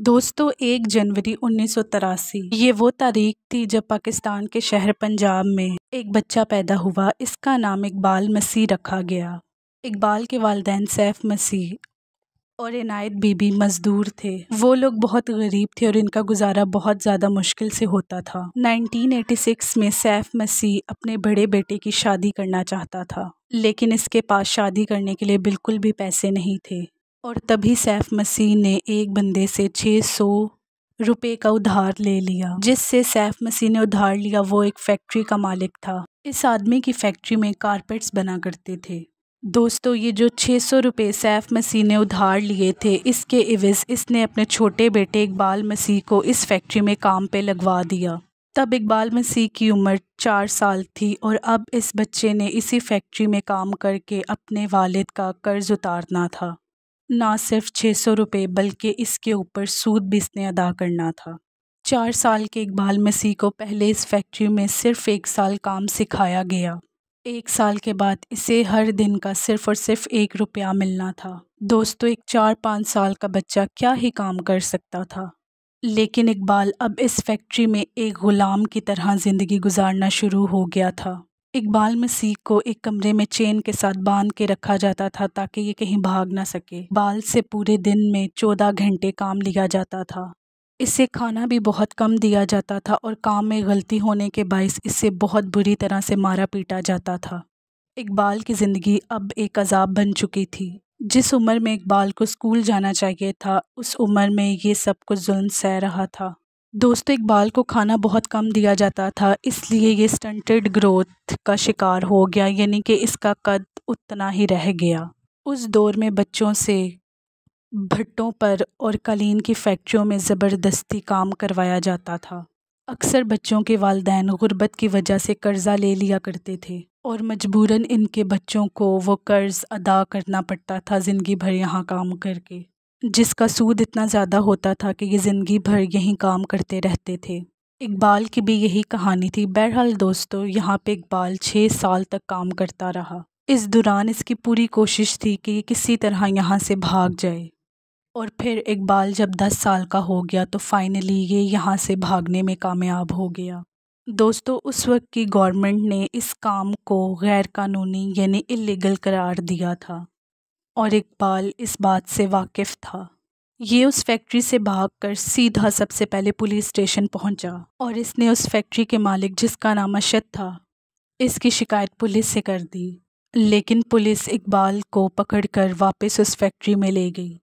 دوستو 1 جنوری 1983 یہ وہ تاریخ تھی جب پاکستان کے شہر پنجاب میں ایک بچہ پیدا ہوا۔ اس کا نام اقبال مسیح رکھا گیا۔ اقبال کے والدین سیف مسیح اور عنایت بی بی مزدور تھے۔ وہ لوگ بہت غریب تھے اور ان کا گزارا بہت زیادہ مشکل سے ہوتا تھا۔ 1986 میں سیف مسیح اپنے بڑے بیٹے کی شادی کرنا چاہتا تھا، لیکن اس کے پاس شادی کرنے کے لیے بالکل بھی پیسے نہیں تھے، اور تبھی سیف مسیح نے ایک بندے سے 600 روپے کا ادھار لے لیا۔ جس سے سیف مسیح نے ادھار لیا وہ ایک فیکٹری کا مالک تھا۔ اس آدمی کی فیکٹری میں کارپیٹس بنا کرتے تھے۔ دوستو یہ جو 600 روپے سیف مسیح نے ادھار لیے تھے، اس کے عوض اس نے اپنے چھوٹے بیٹے اقبال مسیح کو اس فیکٹری میں کام پہ لگوا دیا۔ تب اقبال مسیح کی عمر 4 سال تھی اور اب اس بچے نے اسی فیکٹری میں کام کر کے اپنے والد کا قرض اتارنا تھا۔ نہ صرف 600 روپے بلکہ اس کے اوپر سود بھی اس نے ادا کرنا تھا۔ 4 سال کے اقبال مسیح کو پہلے اس فیکٹری میں صرف 1 سال کام سکھایا گیا۔ 1 سال کے بعد اسے ہر دن کا صرف اور صرف 1 روپیہ ملنا تھا۔ دوستو ایک 4-5 سال کا بچہ کیا ہی کام کر سکتا تھا، لیکن اقبال اب اس فیکٹری میں ایک غلام کی طرح زندگی گزارنا شروع ہو گیا تھا۔ اقبال مسیح کو ایک کمرے میں چین کے ساتھ باندھ کے رکھا جاتا تھا تاکہ یہ کہیں بھاگ نہ سکے۔ اقبال سے پورے دن میں 14 گھنٹے کام لیا جاتا تھا۔ اسے کھانا بھی بہت کم دیا جاتا تھا اور کام میں غلطی ہونے کے باعث اسے بہت بری طرح سے مارا پیٹا جاتا تھا۔ اقبال کی زندگی اب ایک عذاب بن چکی تھی۔ جس عمر میں اقبال کو اسکول جانا چاہیے تھا، اس عمر میں یہ سب کچھ ظلم سہ رہا تھا۔ دوستو اقبال کو کھانا بہت کم دیا جاتا تھا، اس لیے یہ سٹنٹڈ گروتھ کا شکار ہو گیا، یعنی کہ اس کا قد اتنا ہی رہ گیا۔ اس دور میں بچوں سے بھٹوں پر اور قالین کی فیکٹریوں میں زبردستی کام کروایا جاتا تھا۔ اکثر بچوں کے والدین غربت کی وجہ سے قرضہ لے لیا کرتے تھے اور مجبوراً ان کے بچوں کو وہ قرض ادا کرنا پڑتا تھا زندگی بھر یہاں کام کر کے، جس کا سود اتنا زیادہ ہوتا تھا کہ یہ زندگی بھر یہیں کام کرتے رہتے تھے۔ اقبال کی بھی یہی کہانی تھی۔ بہرحال دوستو یہاں پہ اقبال 6 سال تک کام کرتا رہا۔ اس دوران اس کی پوری کوشش تھی کہ یہ کسی طرح یہاں سے بھاگ جائے، اور پھر اقبال جب 10 سال کا ہو گیا تو فائنلی یہ یہاں سے بھاگنے میں کامیاب ہو گیا۔ دوستو اس وقت کی گورنمنٹ نے اس کام کو غیر قانونی یعنی اللیگل قرار دیا تھا، اور اقبال اس بات سے واقف تھا۔ یہ اس فیکٹری سے بھاگ کر سیدھا سب سے پہلے پولیس اسٹیشن پہنچا اور اس نے اس فیکٹری کے مالک جس کا نام اشد تھا، اس کی شکایت پولیس سے کر دی، لیکن پولیس اقبال کو پکڑ کر واپس اس فیکٹری میں لے گئی۔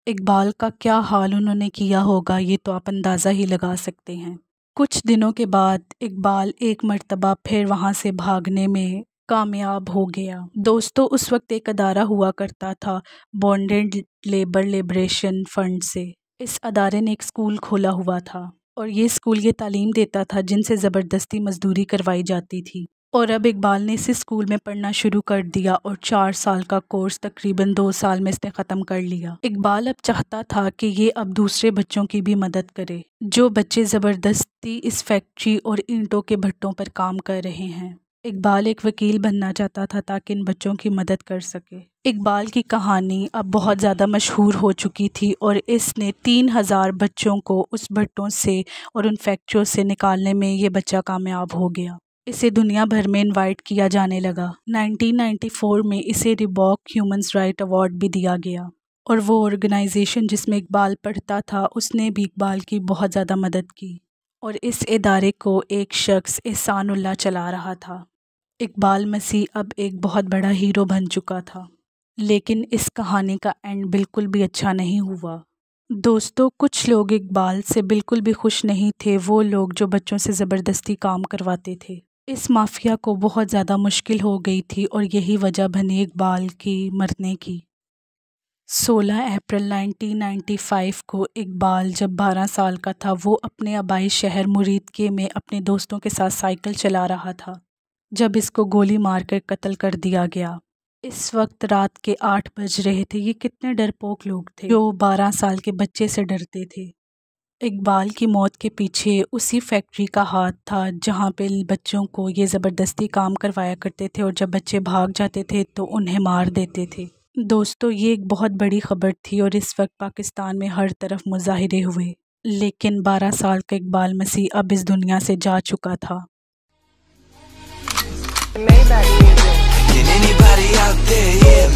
اقبال کا کیا حال انہوں نے کیا ہوگا یہ تو آپ اندازہ ہی لگا سکتے ہیں۔ کچھ دنوں کے بعد اقبال ایک مرتبہ پھر وہاں سے بھاگنے میں کامیاب ہو گیا۔ دوستو اس وقت ایک ادارہ ہوا کرتا تھا بانڈڈ لیبر لبریشن فرنٹ سے۔ اس ادارے نے ایک اسکول کھولا ہوا تھا اور یہ اسکول یہ تعلیم دیتا تھا جن سے زبردستی مزدوری کروائی جاتی تھی، اور اب اقبال نے اسی اسکول میں پڑھنا شروع کر دیا اور 4 سال کا کورس تقریباً 2 سال میں اس نے ختم کر لیا۔ اقبال اب چاہتا تھا کہ یہ اب دوسرے بچوں کی بھی مدد کرے جو بچے زبردستی اس فیکٹری اور اینٹوں کے بھٹوں پر کام کر رہے ہیں۔ اقبال ایک وکیل بننا چاہتا تھا تاکہ ان بچوں کی مدد کر سکے۔ اقبال کی کہانی اب بہت زیادہ مشہور ہو چکی تھی اور اس نے 3000 بچوں کو اس بھٹوں سے اور ان فیکٹریوں سے نکالنے میں یہ بچہ کامیاب ہو گیا۔ اسے دنیا بھر میں انوائٹ کیا جانے لگا۔ 1994 میں اسے ریباک ہیومنز رائٹ ایوارڈ بھی دیا گیا، اور وہ آرگنائزیشن جس میں اقبال پڑھتا تھا اس نے بھی اقبال کی بہت زیادہ مدد کی، اور اس ادارے کو ایک شخص احسان اللہ چلا رہا تھا۔ اقبال مسیح اب ایک بہت بڑا ہیرو بن چکا تھا، لیکن اس کہانی کا اینڈ بالکل بھی اچھا نہیں ہوا۔ دوستو کچھ لوگ اقبال سے بالکل بھی خوش نہیں تھے، وہ لوگ جو بچوں سے زبردستی کام کرواتے تھے۔ اس مافیا کو بہت زیادہ مشکل ہو گئی تھی اور یہی وجہ بنی اقبال کی مرنے کی۔ 16 اپریل 1995 کو اقبال جب 12 سال کا تھا، وہ اپنے آبائی شہر مریدکے میں اپنے دوستوں کے ساتھ سائیکل چلا رہا تھا جب اس کو گولی مار کر قتل کر دیا گیا۔ اس وقت رات کے 8 بج رہے تھے۔ یہ کتنے ڈرپوک لوگ تھے جو 12 سال کے بچے سے ڈرتے تھے۔ اقبال کی موت کے پیچھے اسی فیکٹری کا ہاتھ تھا جہاں پہ بچوں کو یہ زبردستی کام کروایا کرتے تھے، اور جب بچے بھاگ جاتے تھے تو انہیں مار دیتے تھے۔ دوستو یہ ایک بہت بڑی خبر تھی اور اس وقت پاکستان میں ہر طرف مظاہرے ہوئے، لیکن 12 سال کا اقبال مسیح اب اس دنیا سے جا چکا تھا۔ Can anybody out there hear